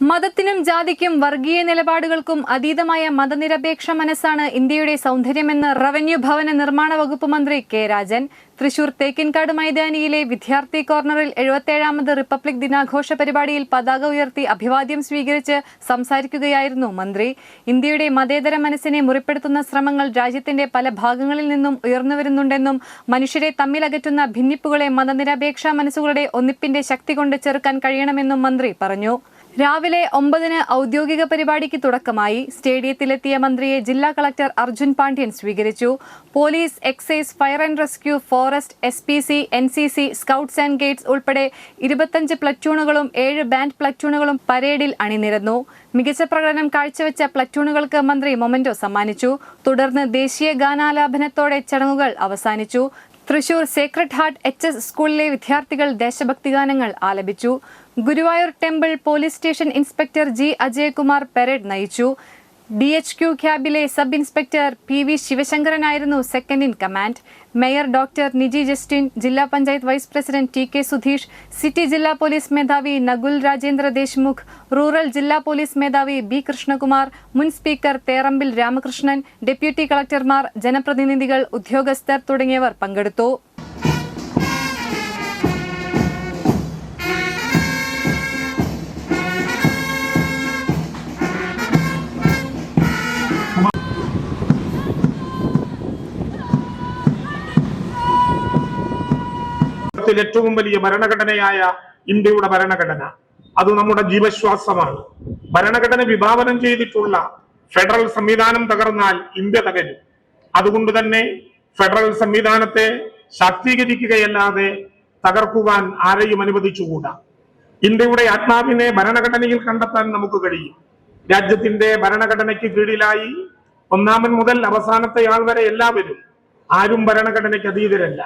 മതത്തിനും ജാതിക്കും വർഗീയ നിലപാടുകൾക്കും അതീതമായ മതനിരപേക്ഷ മനസ്സാണ് ഇന്ത്യയുടെ സൗന്ദര്യമെന്ന് റവന്യൂ ഭവന നിർമ്മാണ വകുപ്പ് മന്ത്രി കെ രാജൻ. തൃശൂർ തേക്കിൻകാട് മൈതാനിയിലെ വിദ്യാർത്ഥി കോർണറിൽ 77ാമത് റിപ്പബ്ലിക് ദിനാഘോഷ പരിപാടിയിൽ പതാക ഉയർത്തി അഭിവാദ്യം സ്വീകരിച്ച് സംസാരിക്കുകയായിരുന്നു മന്ത്രി. ഇന്ത്യയുടെ മതേതര മനസ്സിനെ മുറിപ്പെടുത്തുന്ന ശ്രമങ്ങൾ രാജ്യത്തിന്റെ പല ഭാഗങ്ങളിൽ നിന്നും ഉയർന്നുവരുന്നുണ്ടെന്നും മനുഷ്യരെ തമ്മിലകറ്റുന്ന ഭിന്നിപ്പുകളെ മതനിരപേക്ഷ മനസ്സുകളുടെ ഒന്നിപ്പിന്റെ ശക്തി കൊണ്ട് ചെറുക്കാൻ കഴിയണമെന്നും മന്ത്രി പറഞ്ഞു. രാവിലെ 9-ന് ഔദ്യോഗിക പരിപാടിക്ക് തുടക്കമായി. സ്റ്റേഡിയത്തിലെത്തിയ മന്ത്രിയെ ജില്ലാ കളക്ടർ അർജുൻ പാണ്ഡ്യൻ സ്വീകരിച്ചു. Police, excise, fire and rescue, forest, SPC, NCC, scouts and guides ഉൾപ്പെടെ 25 പ്ലറ്റൂണുകളും 7 ബാൻഡ് പ്ലറ്റൂണുകളും പരേഡിൽ അണിനിരന്നു. മികച്ച പ്രകടനം കാഴ്ചവെച്ച പ്ലറ്റൂണുകൾക്ക് മന്ത്രി മൊമെന്റോ സമ്മാനിച്ചു. തുടർന്ന് ദേശീയ ഗാനാലാപനത്തോടെ ചടങ്ങുകൾ അവസാനിച്ചു. തൃശൂർ സേക്രഡ് ഹാർട്ട് HS സ്കൂളിലെ വിദ്യാർത്ഥികൾ ദേശഭക്തി ഗാനങ്ങൾ ആലപിച്ചു. Guruvayur temple police station inspector G. Ajayakumar parade നയിച്ചു. DHQ ക്യാബിലെ സബ് ഇൻസ്പെക്ടർ PV ശിവശങ്കരനായിരുന്നു second in command. Mayor doctor Niji Justin, ജില്ലാ panchayat vice president TK Sudheesh, city ജില്ലാ പോലീസ് മേധാവി നകുൽ രാജേന്ദ്ര ദേശ്മുഖ്, റൂറൽ ജില്ലാ പോലീസ് മേധാവി B. കൃഷ്ണകുമാർ, മുൻ സ്പീക്കർ തേറമ്പിൽ രാമകൃഷ്ണൻ, ഡെപ്യൂട്ടി കളക്ടർമാർ, ജനപ്രതിനിധികൾ, ഉദ്യോഗസ്ഥർ തുടങ്ങിയവർ പങ്കെടുത്തു. ഏറ്റവും വലിയ ഭരണഘടനയായ ഇന്ത്യയുടെ ഭരണഘടന അത് നമ്മുടെ ജീവശ്വാസമാണ്. ഭരണഘടന വിഭാവനം ചെയ്തിട്ടുള്ള ഫെഡറൽ സംവിധാനം തകർന്നാൽ ഇന്ത്യ തകരും. അതുകൊണ്ട് തന്നെ ഫെഡറൽ സംവിധാനത്തെ ശാക്തീകരിക്കുകയല്ലാതെ തകർക്കുവാൻ ആരെയും അനുവദിച്ചുകൂടാ. ഇന്ത്യയുടെ ആത്മാവിനെ ഭരണഘടനയിൽ കണ്ടെത്താൻ നമുക്ക് കഴിയും. രാജ്യത്തിന്റെ ഭരണഘടനയ്ക്ക് കീഴിലായി ഒന്നാമൻ മുതൽ അവസാനത്തെ ആൾ വരെ എല്ലാവരും ആരും ഭരണഘടനയ്ക്ക് അതീതരല്ല.